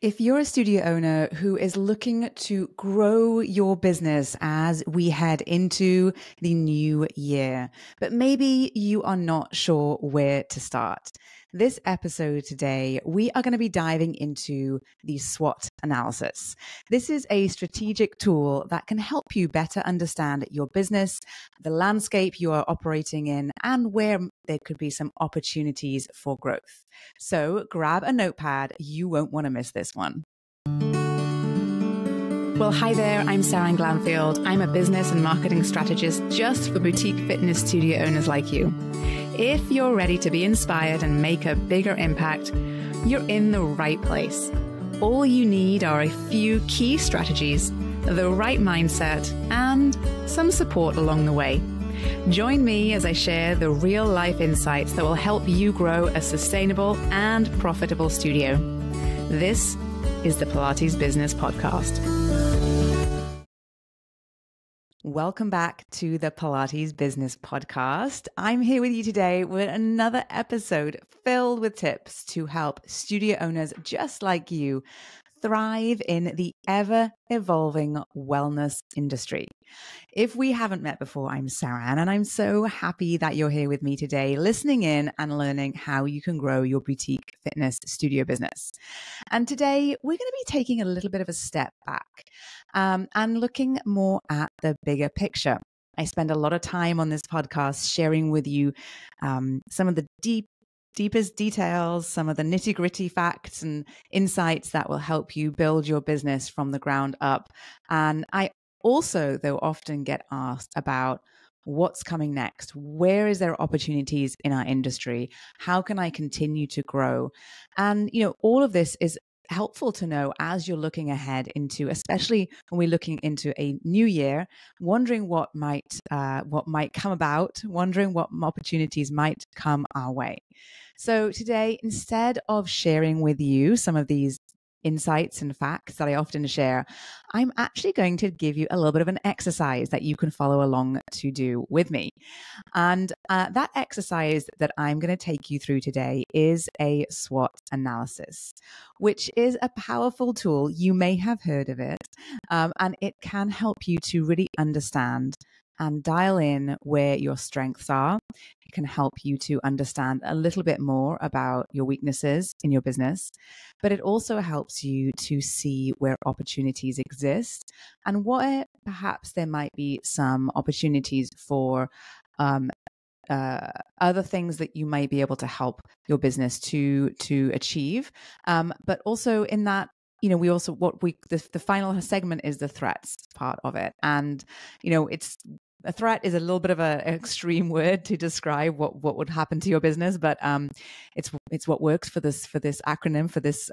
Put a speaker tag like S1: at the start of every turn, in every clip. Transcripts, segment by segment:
S1: If you're a studio owner who is looking to grow your business as we head into the new year, but maybe you are not sure where to start, this episode today, we are going to be diving into the SWOT analysis. This is a strategic tool that can help you better understand your business, the landscape you are operating in, and where there could be some opportunities for growth. So grab a notepad. You won't want to miss this one. Well, hi there. I'm Seran Glanfield. I'm a business and marketing strategist just for boutique fitness studio owners like you. If you're ready to be inspired and make a bigger impact, you're in the right place. All you need are a few key strategies, the right mindset, and some support along the way. Join me as I share the real-life insights that will help you grow a sustainable and profitable studio. This is the Pilates Business Podcast. Welcome back to the Pilates Business Podcast. I'm here with you today with another episode filled with tips to help studio owners just like you thrive in the ever-evolving wellness industry. If we haven't met before, I'm Seran, and I'm so happy that you're here with me today, listening in and learning how you can grow your boutique fitness studio business. And today, we're going to be taking a little bit of a step back and looking more at the bigger picture. I spend a lot of time on this podcast sharing with you some of the deepest details, some of the nitty-gritty facts and insights that will help you build your business from the ground up. And I also, though, often get asked about what's coming next. Where is there opportunities in our industry? How can I continue to grow? And, all of this is helpful to know as you're looking ahead into, especially when we're looking into a new year, wondering what might come about, wondering what opportunities might come our way. So today, instead of sharing with you some of these insights and facts that I often share, I'm actually going to give you a little bit of an exercise that you can follow along to do with me. And that exercise that I'm going to take you through today is a SWOT analysis, which is a powerful tool. You may have heard of it, and it can help you to really understand and dial in where your strengths are. It can help you to understand a little bit more about your weaknesses in your business, but it also helps you to see where opportunities exist and where perhaps there might be some opportunities for other things that you might be able to help your business to achieve. But also in that, we also, the final segment is the threats part of it. And, a threat is a little bit of an extreme word to describe what would happen to your business, but it's what works for this acronym for this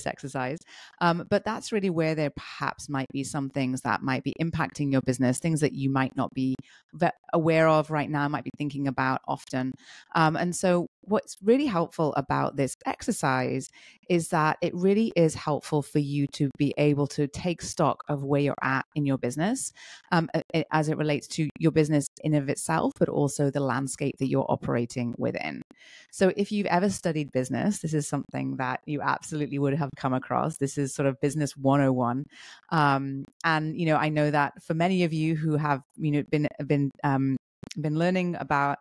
S1: exercise. But that's really where there perhaps might be some things that might be impacting your business, things that you might not be aware of right now, might be thinking about often. And so what's really helpful about this exercise is that it really is helpful for you to be able to take stock of where you're at in your business as it relates to your business in of itself, but also the landscape that you're operating within. So if you've ever studied business, this is something that you absolutely would have come across. This is sort of business 101. And, I know that for many of you who have, been learning about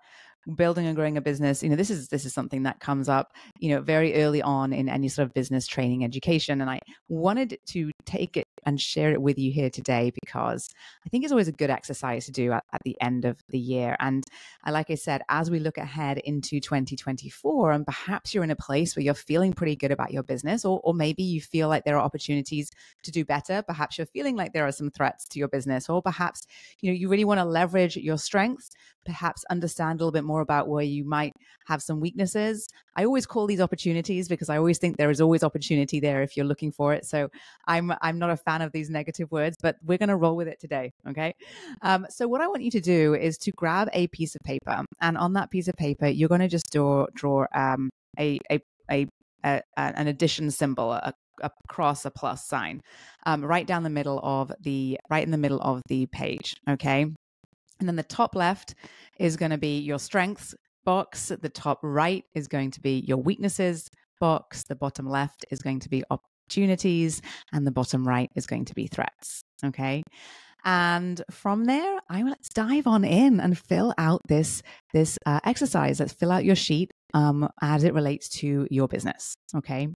S1: building and growing a business, this is something that comes up, very early on in any sort of business training education. And I wanted to take it and share it with you here today because I think it's always a good exercise to do at the end of the year. And like I said, as we look ahead into 2024, and perhaps you're in a place where you're feeling pretty good about your business, or maybe you feel like there are opportunities to do better. Perhaps you're feeling like there are some threats to your business, or perhaps, you really want to leverage your strengths, perhaps understand a little bit more about where you might have some weaknesses. I always call these opportunities because I always think there is always opportunity there if you're looking for it. So I'm not a fan of these negative words, but we're going to roll with it today. Okay. So what I want you to do is to grab a piece of paper, and on that piece of paper, you're going to just draw an addition symbol, a cross, a plus sign, right in the middle of the page. Okay. And then the top left is going to be your strengths box. The top right is going to be your weaknesses box. The bottom left is going to be opportunities, and the bottom right is going to be threats. Okay. And from there, let's dive on in and fill out this exercise. Let's fill out your sheet as it relates to your business. Okay.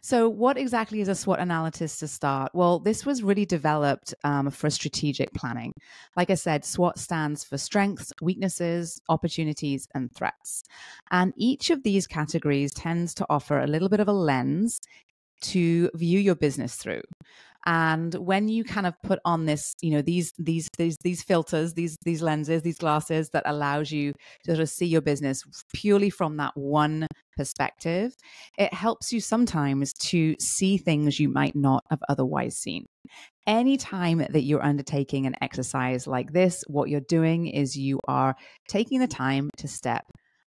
S1: So what exactly is a SWOT analysis to start? Well, this was really developed for strategic planning. Like I said, SWOT stands for strengths, weaknesses, opportunities, and threats. And each of these categories tends to offer a little bit of a lens to view your business through. And when you kind of put on this, these filters, these lenses, these glasses that allows you to sort of see your business purely from that one perspective, it helps you sometimes to see things you might not have otherwise seen. Anytime that you're undertaking an exercise like this, what you're doing is you are taking the time to step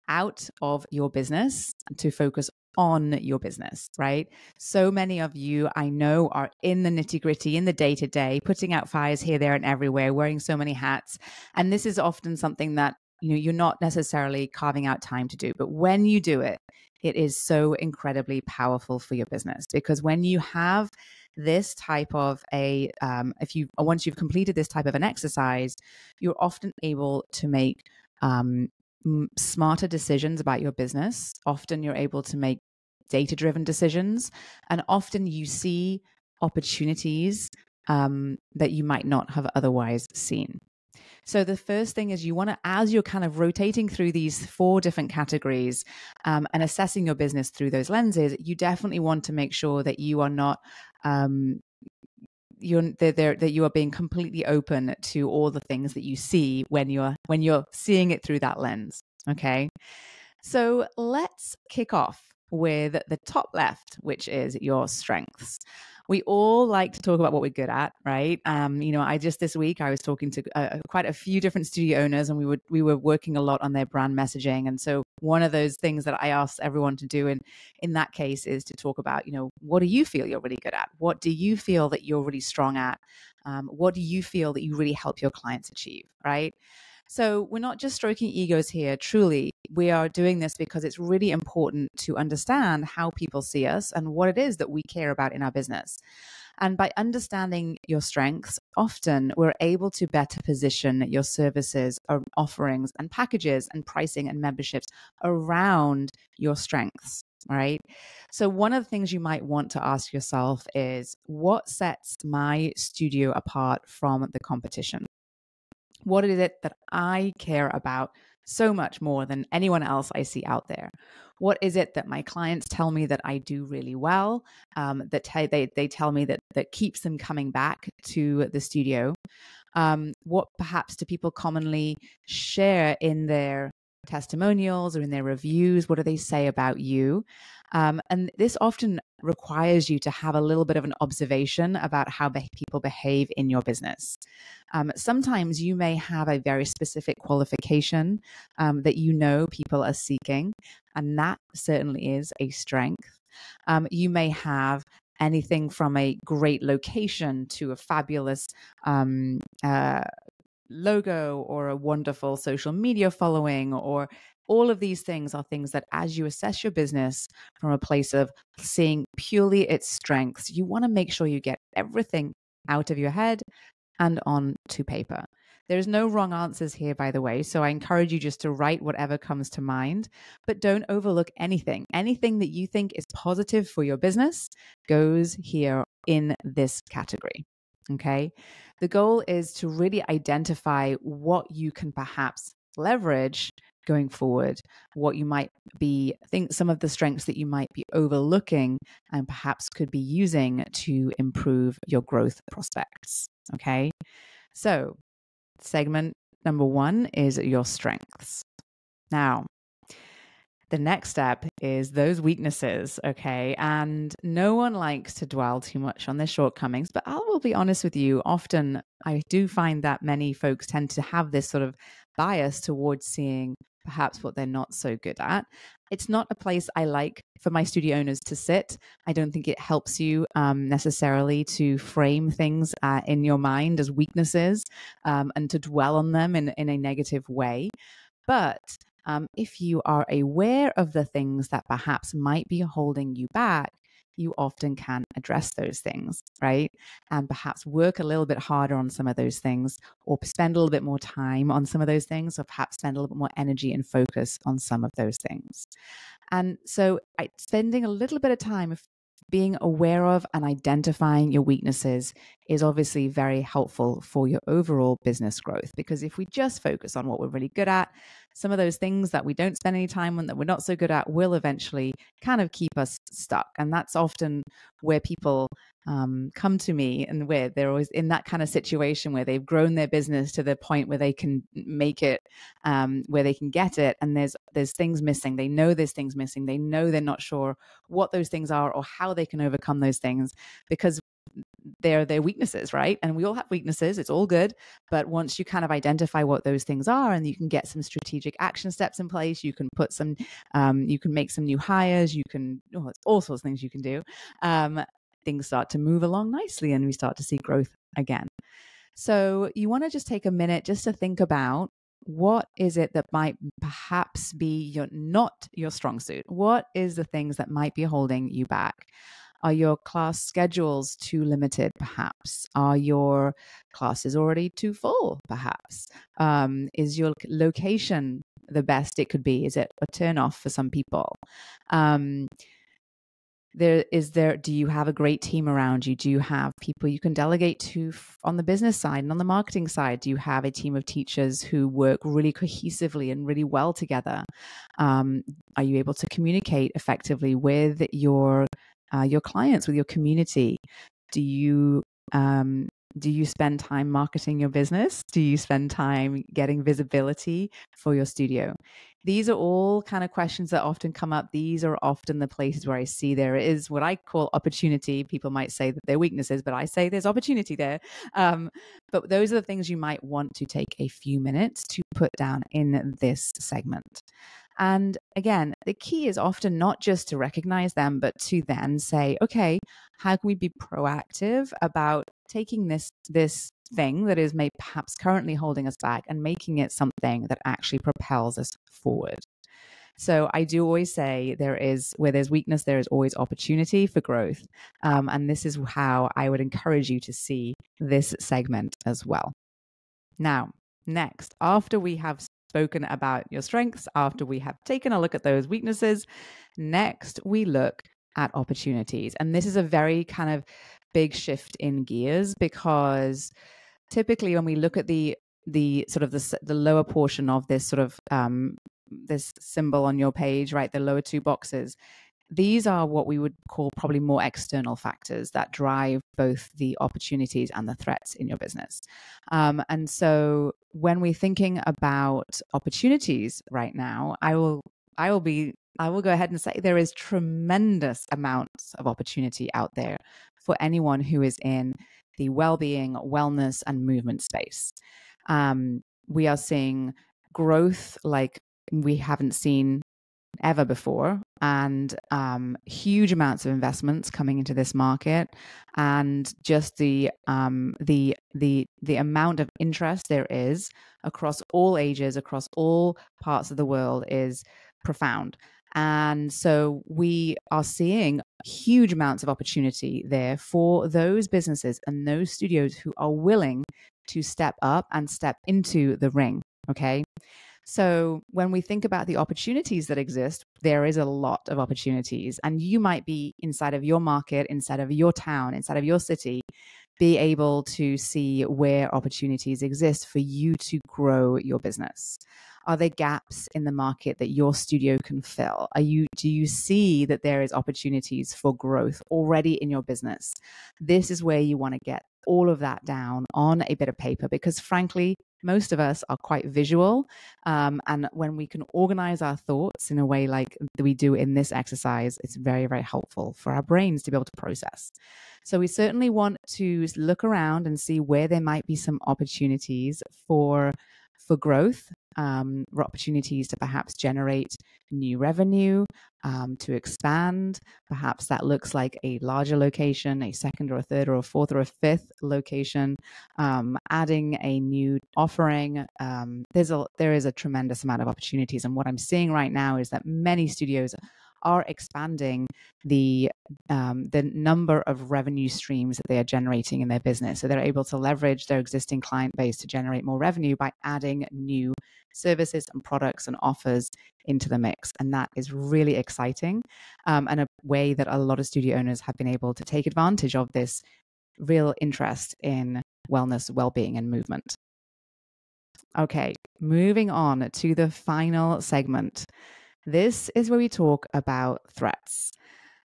S1: out of your business to focus on your business, right? So many of you I know are in the nitty gritty, in the day to day, putting out fires here, there, and everywhere, wearing so many hats. And this is often something that, you're not necessarily carving out time to do. But when you do it, it is so incredibly powerful for your business, because when you have this type of once you've completed this type of an exercise, you're often able to make smarter decisions about your business. Often you're able to make data-driven decisions, and often you see opportunities that you might not have otherwise seen. So the first thing is you want to, as you're kind of rotating through these 4 different categories and assessing your business through those lenses, you definitely want to make sure that you are not that you are being completely open to all the things that you see when you're seeing it through that lens. Okay, so let's kick off with the top left, which is your strengths. We all like to talk about what we're good at, right? This week I was talking to quite a few different studio owners, and we were working a lot on their brand messaging. And so one of those things that I asked everyone to do in that case is to talk about, what do you feel you're really good at? What do you feel that you're really strong at? What do you feel that you really help your clients achieve, right? So we're not just stroking egos here. Truly, we are doing this because it's really important to understand how people see us and what it is that we care about in our business. And by understanding your strengths, often we're able to better position your services or offerings and packages and pricing and memberships around your strengths. Right. So one of the things you might want to ask yourself is, what sets my studio apart from the competition? What is it that I care about so much more than anyone else I see out there? What is it that my clients tell me that I do really well, they tell me that keeps them coming back to the studio? What perhaps do people commonly share in their testimonials or in their reviews? What do they say about you? And this often requires you to have a little bit of an observation about how people behave in your business. Sometimes you may have a very specific qualification that people are seeking, and that certainly is a strength. You may have anything from a great location to a fabulous logo or a wonderful social media following, or all of these things are things that, as you assess your business from a place of seeing purely its strengths, you want to make sure you get everything out of your head and onto paper. There's no wrong answers here, by the way. So I encourage you just to write whatever comes to mind, but don't overlook anything. Anything that you think is positive for your business goes here in this category. Okay. The goal is to really identify what you can perhaps leverage going forward, what you might some of the strengths that you might be overlooking and perhaps could be using to improve your growth prospects. Okay. So segment number 1 is your strengths. Now, the next step is those weaknesses, okay? And no one likes to dwell too much on their shortcomings, but I will be honest with you, often I do find that many folks tend to have this sort of bias towards seeing perhaps what they're not so good at. It's not a place I like for my studio owners to sit. I don't think it helps you necessarily to frame things in your mind as weaknesses and to dwell on them in a negative way. But if you are aware of the things that perhaps might be holding you back, you often can address those things, right? And perhaps work a little bit harder on some of those things, or spend a little bit more time on some of those things, or perhaps spend a little bit more energy and focus on some of those things. And so spending a little bit of time being aware of and identifying your weaknesses is obviously very helpful for your overall business growth. Because if we just focus on what we're really good at, some of those things that we don't spend any time on, that we're not so good at, will eventually kind of keep us stuck. And that's often where people come to me, and where they're always in that kind of situation where they've grown their business to the point where they can make it, where they can get it, and there's things missing. They know there's things missing. They know they're not sure what those things are or how they can overcome those things, because they're their weaknesses, right? And we all have weaknesses. It's all good. But once you kind of identify what those things are, and you can get some strategic action steps in place, you can put some, you can make some new hires, you can, all sorts of things you can do. Things start to move along nicely, and we start to see growth again. So you want to just take a minute just to think about, what is it that might perhaps be not your strong suit? What is the things that might be holding you back? Are your class schedules too limited, perhaps? Are your classes already too full, perhaps? Is your location the best it could be? Is it a turnoff for some people? Do you have a great team around you? Do you have people you can delegate to on the business side and on the marketing side? Do you have a team of teachers who work really cohesively and really well together? Are you able to communicate effectively with your clients, with your community? Do you spend time marketing your business? Do you spend time getting visibility for your studio? These are all kind of questions that often come up. These are often the places where I see there is what I call opportunity. People might say that they're weaknesses, but I say there's opportunity there. But those are the things you might want to take a few minutes to put down in this segment. And again, the key is often not just to recognize them, but to then say, okay, how can we be proactive about taking this thing that is maybe perhaps currently holding us back and making it something that actually propels us forward? So I do always say, where there's weakness, there is always opportunity for growth. And this is how I would encourage you to see this segment as well. Now, next, after we have spoken about your strengths, after we have taken a look at those weaknesses, next we look at opportunities. And this is a very kind of big shift in gears, because typically when we look at the sort of the lower portion of this sort of this symbol on your page, right, the lower two boxes, these are what we would call probably more external factors that drive both the opportunities and the threats in your business. And so when we're thinking about opportunities right now, I will go ahead and say there is tremendous amounts of opportunity out there for anyone who is in the well-being, wellness, and movement space. We are seeing growth like we haven't seen ever before, and huge amounts of investments coming into this market, and just the amount of interest there is across all ages, across all parts of the world, is profound. And so we are seeing huge amounts of opportunity there for those businesses and those studios who are willing to step up and step into the ring. Okay. So when we think about the opportunities that exist, there is a lot of opportunities, and you might be inside of your market, inside of your town, inside of your city, be able to see where opportunities exist for you to grow your business. Are there gaps in the market that your studio can fill? Do you see that there is opportunities for growth already in your business? This is where you want to get all of that down on a bit of paper, because frankly, most of us are quite visual. And when we can organize our thoughts in a way like we do in this exercise, it's very, very helpful for our brains to be able to process. So we certainly want to look around and see where there might be some opportunities for growth, opportunities to perhaps generate new revenue, to expand. Perhaps that looks like a larger location, a second or a third or a fourth or a fifth location, adding a new offering. There is a tremendous amount of opportunities. And what I'm seeing right now is that many studios are expanding the number of revenue streams that they are generating in their business. So they're able to leverage their existing client base to generate more revenue by adding new services and products and offers into the mix. And that is really exciting, and a way that a lot of studio owners have been able to take advantage of this real interest in wellness, well-being, and movement. Okay, moving on to the final segment. This is where we talk about threats.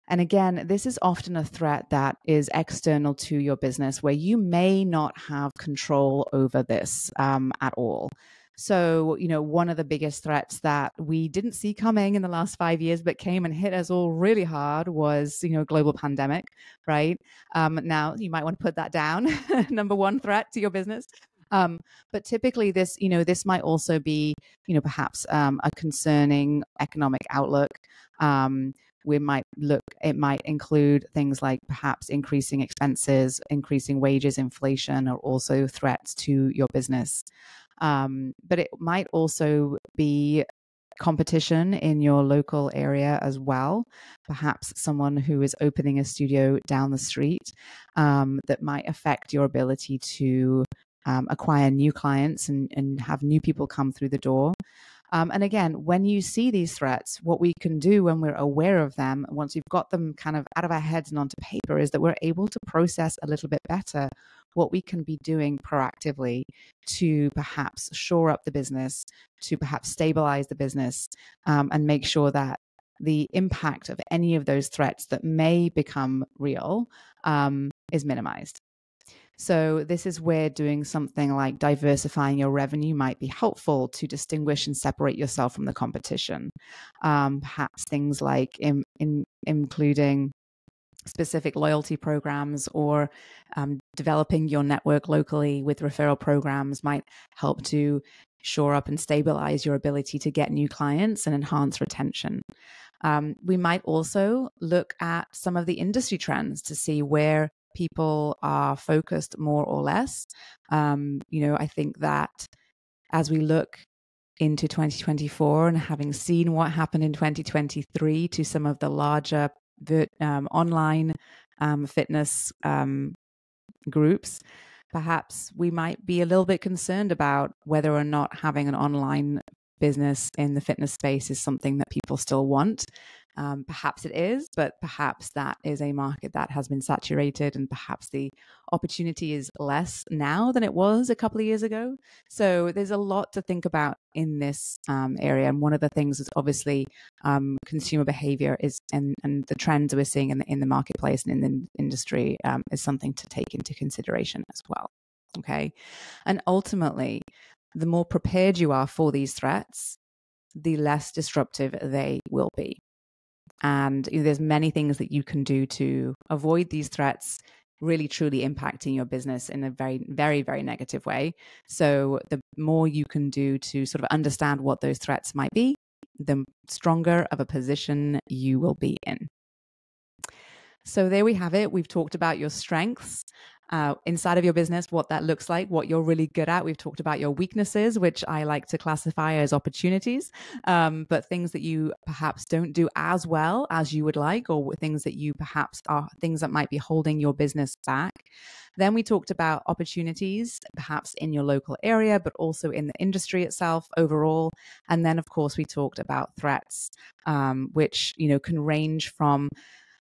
S1: And again, this is often a threat that is external to your business where you may not have control over this at all. So, one of the biggest threats that we didn't see coming in the last 5 years, but came and hit us all really hard was, global pandemic, right? Now, you might want to put that down, number one threat to your business. But typically this might also be, perhaps a concerning economic outlook. It might include things like perhaps increasing expenses, increasing wages, inflation, or also threats to your business. But it might also be competition in your local area as well. Perhaps someone who is opening a studio down the street that might affect your ability to acquire new clients and have new people come through the door. And again, when you see these threats, what we can do when we're aware of them, once we've got them kind of out of our heads and onto paper, is that we're able to process a little bit better what we can be doing proactively to perhaps shore up the business, to perhaps stabilize the business, and make sure that the impact of any of those threats that may become real is minimized. So this is where doing something like diversifying your revenue might be helpful to distinguish and separate yourself from the competition. Perhaps things like including specific loyalty programs or developing your network locally with referral programs might help to shore up and stabilize your ability to get new clients and enhance retention. We might also look at some of the industry trends to see where people are focused more or less. I think that as we look into 2024 and having seen what happened in 2023 to some of the larger online fitness groups, perhaps we might be a little bit concerned about whether or not having an online business in the fitness space is something that people still want. Perhaps it is, but perhaps that is a market that has been saturated and perhaps the opportunity is less now than it was a couple of years ago. So there's a lot to think about in this area. And one of the things is obviously consumer behavior and the trends we're seeing in the marketplace and in the industry is something to take into consideration as well. Okay. And ultimately, the more prepared you are for these threats, the less disruptive they will be. And there's many things that you can do to avoid these threats really truly impacting your business in a very, very, very negative way. So the more you can do to sort of understand what those threats might be, the stronger of a position you will be in. So there we have it. We've talked about your strengths inside of your business, what that looks like, what you're really good at. We've talked about your weaknesses, which I like to classify as opportunities, but things that you perhaps don't do as well as you would like, or things that you perhaps are things that might be holding your business back. Then we talked about opportunities, perhaps in your local area, but also in the industry itself overall. And then, of course, we talked about threats, which can range from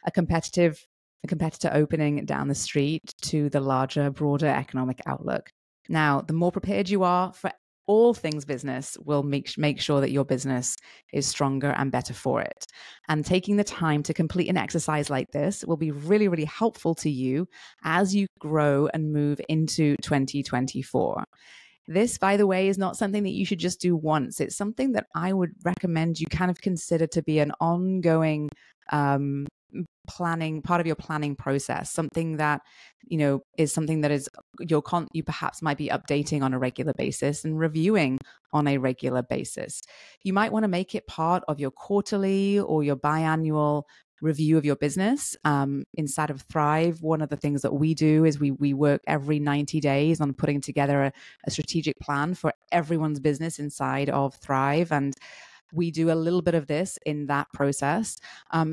S1: a competitor opening down the street to the larger, broader economic outlook. Now, the more prepared you are for all things business will make sure that your business is stronger and better for it. And taking the time to complete an exercise like this will be really, really helpful to you as you grow and move into 2024. This, by the way, is not something that you should just do once. It's something that I would recommend you kind of consider to be an ongoing planning, part of your planning process, something that is something that is you perhaps might be updating on a regular basis and reviewing on a regular basis. You might want to make it part of your quarterly or your biannual review of your business. Inside of Thrive, one of the things that we do is we work every 90 days on putting together a strategic plan for everyone's business inside of Thrive. And we do a little bit of this in that process.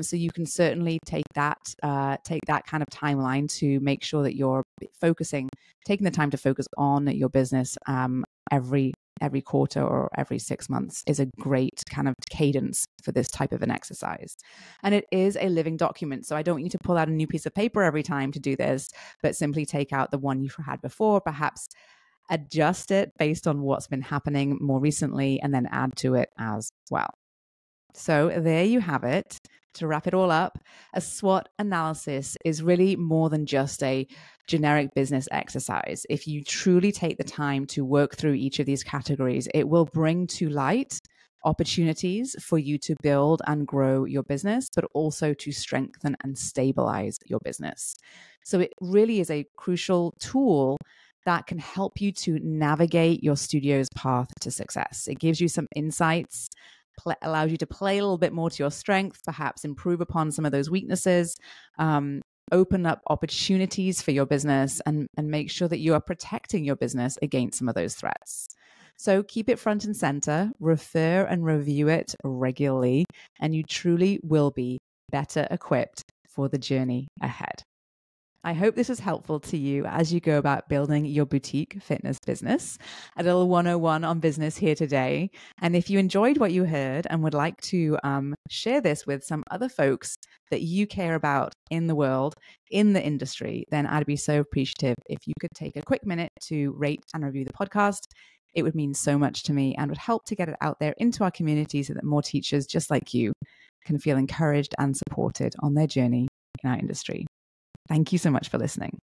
S1: So you can certainly take that kind of timeline to make sure that you're taking the time to focus on your business every quarter or every 6 months is a great kind of cadence for this type of an exercise. And it is a living document. So I don't want you to pull out a new piece of paper every time to do this, but simply take out the one you've had before, perhaps adjust it based on what's been happening more recently, and then add to it as well. So there you have it. To wrap it all up, a SWOT analysis is really more than just a generic business exercise. If you truly take the time to work through each of these categories, it will bring to light opportunities for you to build and grow your business, but also to strengthen and stabilize your business. So it really is a crucial tool that can help you to navigate your studio's path to success. It gives you some insights, allows you to play a little bit more to your strength, perhaps improve upon some of those weaknesses, open up opportunities for your business, and make sure that you are protecting your business against some of those threats. So keep it front and center, refer and review it regularly, and you truly will be better equipped for the journey ahead. I hope this is helpful to you as you go about building your boutique fitness business. A little 101 on business here today. And if you enjoyed what you heard and would like to share this with some other folks that you care about in the world, in the industry, then I'd be so appreciative if you could take a quick minute to rate and review the podcast. It would mean so much to me and would help to get it out there into our community so that more teachers just like you can feel encouraged and supported on their journey in our industry. Thank you so much for listening.